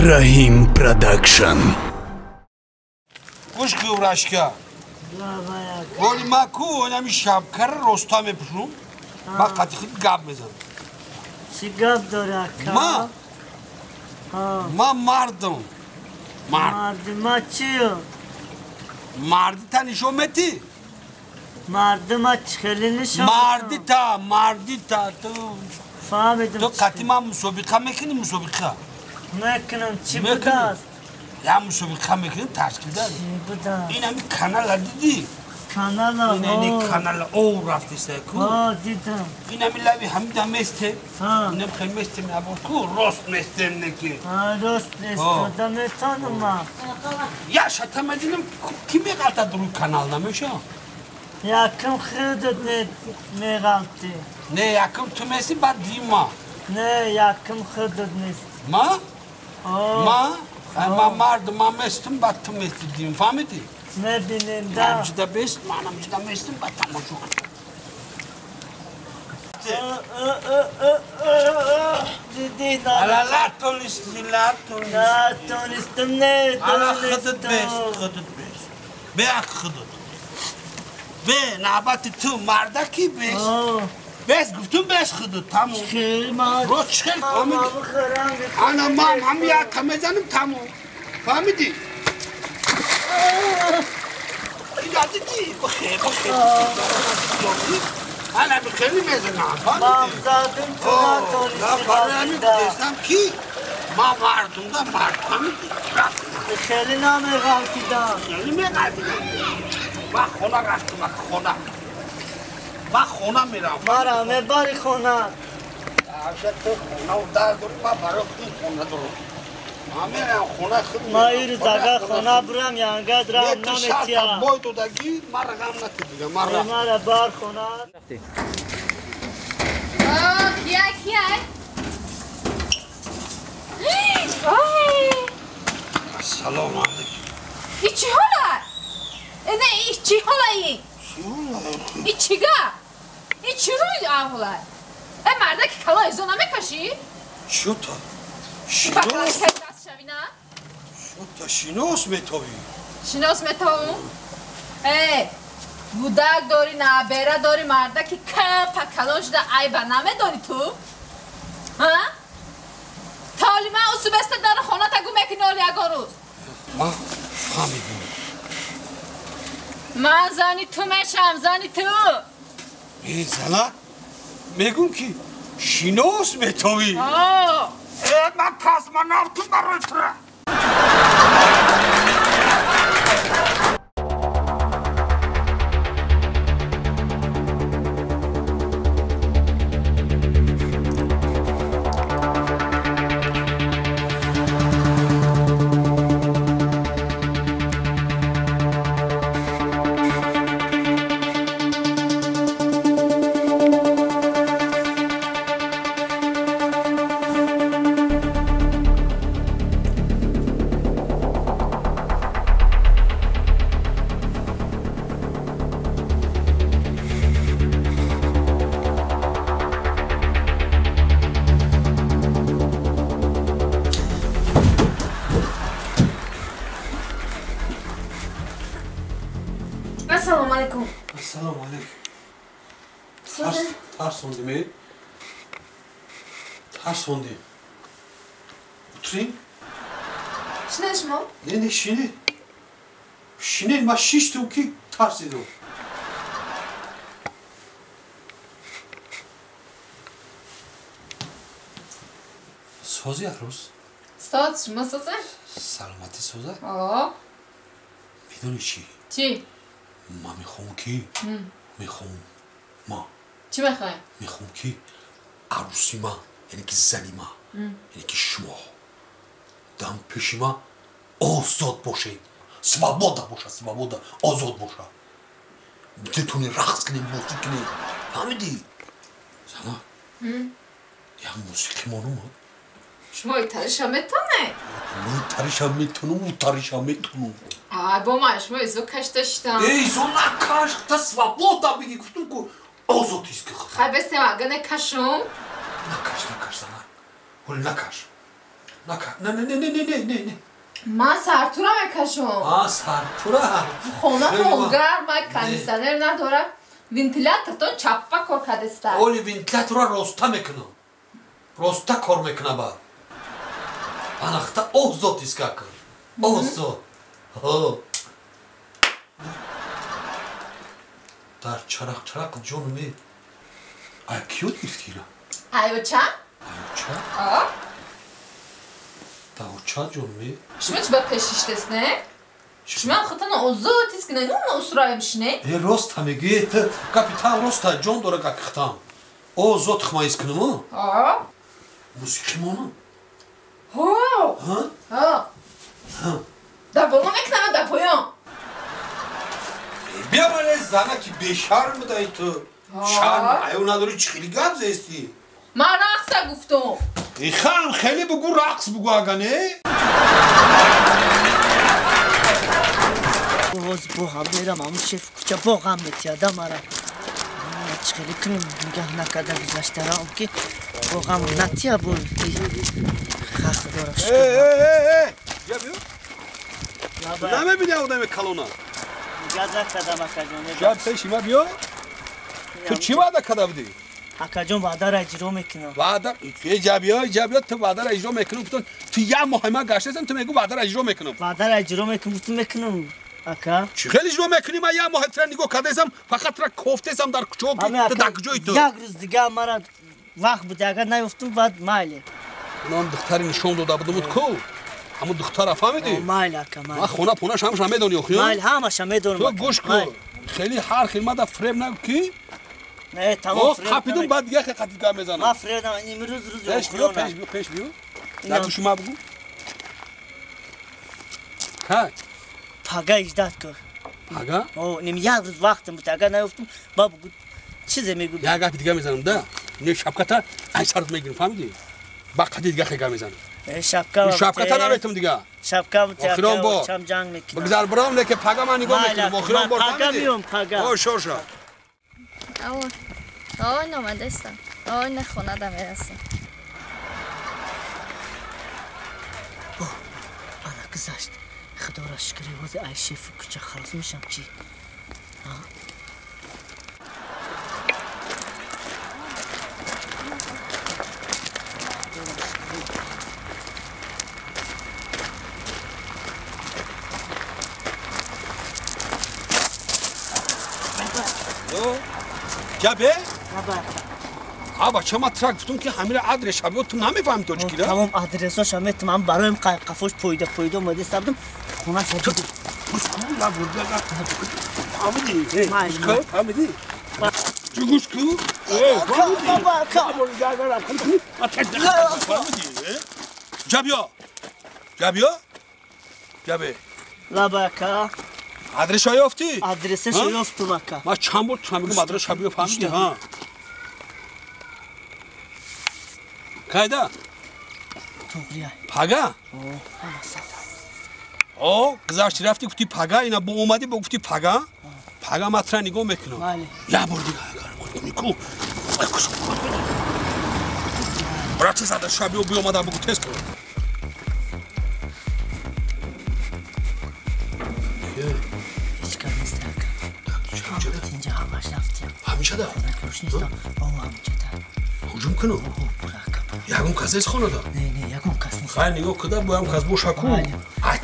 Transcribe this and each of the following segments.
Rahim Production. Kuş kıvraşka. Goli maku önemli şapkar Rostam yapışım. Bak katıkıt gab mezan. Sigab doraka. Ma mardım. Mardım açıyor. Mardı tanışometi. Mardım aç elini şok. Mardita. Fahmedim. To katima musobika mekini musobika. Mekinim çibudas. Ya musobika mekini taşkilda. Çibudas. İna mi kanala dedi. Kanala. İna ni kanala o rafti seku. Dedim. İna mi lavi hamda meste. Ha. İna mi meste mi abu rost meste neki. Rost esto da me tanıma. Ya şatamadınım kimi kalta duru kanalda meşa. Yakın hıdıt ne kalktı. Ne yakın tümesi bak dima. Ne yakın hıdıt ne. Ma mardı ma mestim battım mestim diyeyim fahmedi. Ne bileyim da. Namcıda best manamcıda mestim battam o çok. Dedi Alalar tonistiller da tonistim ne Ala hıdıt best. Be hıdıt. Be nabati tu mardaki best. Bes güftüm bes hıdıt tamam. Roç çıkar fahmedi. Ana mam ya kamezanım tamam. Fahmedi. Ya dedi bakhe. Ana bir kelime mezana fahmedi. Mamzadım tuna La paranı desem ki ma vardım da fahmedi. Kelin amı kalkıda. Kelime kaldı. Bak ona kaçtı bak ona. Bak ona miram. Mara me bari khona. Aşağı ona udar dur babaro ona dur. Amera ona khud. Mayır zaga khona buram yanga dram nametiya. Boy to dagi mara gamna tidiga mara. Mara bar khona. Kiya. Ay. Assalomu alaykum. İçi hala. Ne içi halayı? İçiga. İçi ruy ahulay. Merdeki kalay zona me kaşi? Şuta. Bakalım kaydas şavina. Şuta şinos metovi. Şinos metovu. Budak dori nabera dori merdeki pakaloj da ayba name dori tu? Ha? Talima usubeste dar khona tagu mekin ol yagoru. Ma fahmidim. Man zani tu meşam zani tu. Sana megum ki şinos metovi. Ma kasma ne yaptın barıtra? Assalamu alaikum. Assalamu alaikum. Tars ondi mi? Tars ondi. Oturayım. Şneşmo? Ne şini? Şini ma şiştim ki tars edim. Soz yakros. Saat masası? Salamati soza. میدونی چی؟ چی؟ ما میخوام کی؟ میخوام ما چی میخوای؟ میخوام کی؟ عروسی ما یعنی که زنی ما یعنی که شما دم پیش ما آزاد باشه سوابودا باشه سوابودا آزاد باشه بتونی رقص کنی موسیقی کنی فهمیدی؟ سنا یا موسیقی مانو شما ایتالش هم میتونه؟ من تاریش هم میتونم و تاریش هم میتونم با ما شما ایزو کش داشتم ایزو نکش تا سوابودا بگی گفتم که آزادیست که خیلی بستیم اگه نکشم نکش زنم ولی نکش نه من سرتورم کشم سرتورا خونه گرم کندیشنر نداره وینتیلاتور تو چپا کار کردسته اولی وینتیلاتور روستا میکنم روستا کار میکنه با انختا اوزوت اسکاکر اوزوت در چرق جونمی کیوت میفتیره ایو چه؟ Davutça Johnny. Şimdi hiç bak peşiştes ne? Şimdi xatana ozu tiskine ne onu usraymış ne? Rosta mı git? Kapitan Rosta John dora kakıktam. O zot xmayız kını mı? Ha? Musikim onu. Ha? Ha? Da bunu ekneme da poyon. Bia male zana ki beşar mı dayı tu? Şan ayona doğru çıkılı gabze esti. من رقصه گفتم خان خیلی بگو رقص بگو آگانه باز هم میرم همون شیف کوچه باقم بتیاده مرا خیلی کنیم نگه نکرده گذاشته را که باقم نتیه بود خخ دارش یا بیو نمه بیده آدم کلونا گذر کدم اکجانه شب پیشیمه بیو تو چی وعده کده بودی؟ اکجان وعده را اجرا میکنم وعده ایجابیا تو وعده را اجرا میکنم تو یه مهمه گشتم تو میگو وعده را اجرا میکنم وعده را اجرا میکنم اکا چی خیلی اجرا میکنی من یه ماه نگاه کردم فقط را کوفتم در کجوی تو یک روز دیگه مرا وقت بود اگر نیفتم بعد مایله اونم دختری نشون داده بودم کو همون دختر فهمیدی مایله اکا من خونه پونش همش میدونی اخیون مایله همش میدونم تو گوش کن خیلی هر خدمت فریب نگی نه تمام فریب خپیدم بعد دیگه خطیگاه میزنم ما فریب امروز روز پیش بیو در گوش ما بگو ها پاگا اجداد کن پاگا نیم یک روز وقتم بود اگر نیفتم بابا چیزی میگو یک گپ دیگه میزنم ده نه شبکتا ایسرت میگیرم فهمیدی بعد دیگه خیلی میزنم شبکتا نمیتونم دیگه شبکه بود چم جنگ میکنم بگذار برام نه که پاگا من نگاه میکنم آخرام بار پاگا میام پاگا او شورشا آقای نامده استم آقای نه خونه دم هستم آنا گذاشت خدا را شکری واسه ای شیف کوچه خلاص میشم چی جابه آبا چما ترک بودم که همین آدرس شبیه تو نمیفهم تو چیکاره تمام آدرساش هم تمام برایم قفوش پویده اومده سردم خونه شد تو لا برده لا فهمیدی گوش کو بابا جابه لاباکا آدرس یافتی آدرسش یافتم اکا ما چند بار تو میگم آدرس شبیه فهمیدی ها کایدا توغریه پاگا او گذاشتی رفتی گفتی پاگا اینا با اومدی با گفتی پاگا پاگا ماترا نگاه میکنم بله یا بردی میکو برای چه زده شبیه بی اومدم بگو تست کن هیچ کار نیست اکا اینجا همش رفتیم همیشه ده نکروش نیست همینجا ده هجوم کنم یکم کس نیست خونه ده نه یکم کس نیست خیلی نگاه کده بایم کس بوشا کو ای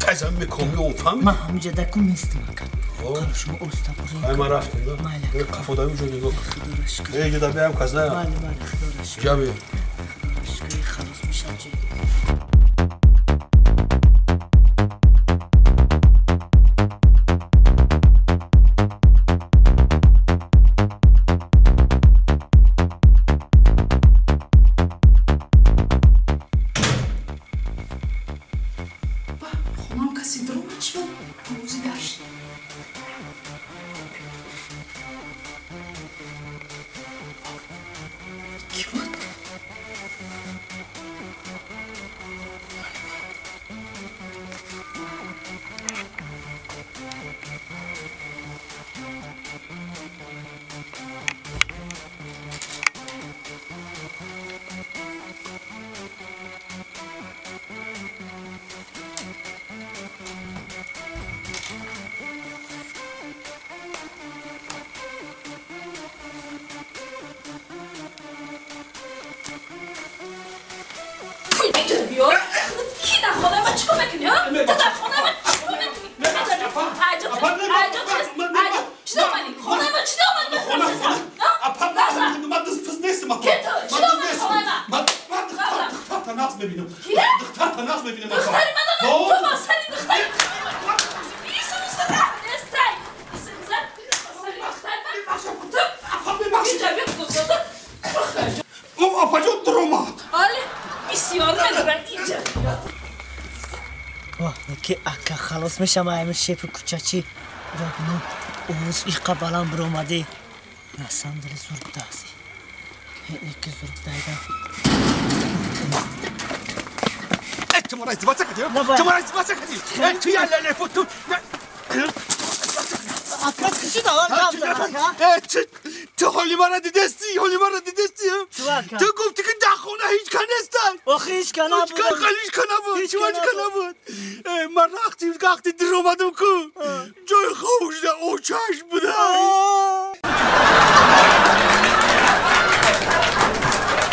تایزم میکنم اون فهمیدی من همینجا دکم نیستم اکا کارو شما اوستا بریم ای من رفتیم ده بله کفا دایم جو نگاه خدا را شکر ای جدا بیام کس نه بله خدا را شکر جابی شکر خلاص میشم چی پناس میبینه من دختری من دادم تو مسئله دختری بیشتر مستقر نستای سنزن او آپا جون درومات آلی بسیار مدرن اینجا که اکا خلاص میشم همین شیپ کوچاچی را بنو اوز ایقا بالان بروماده نسان دل زورب دازی اینی که زورب دایدم تو مرا ازدواج کردی؟ تو مرا ازدواج کردی؟ تو یا لفو تو اکا کشی دارم کام دارم تو حالی مرا دیدستی تو گفتی که در خونه هیچ کن نیستن آخه هیچ کنا بود هیچ کنا بود من رختی درومدم که جای خوش ده او چشم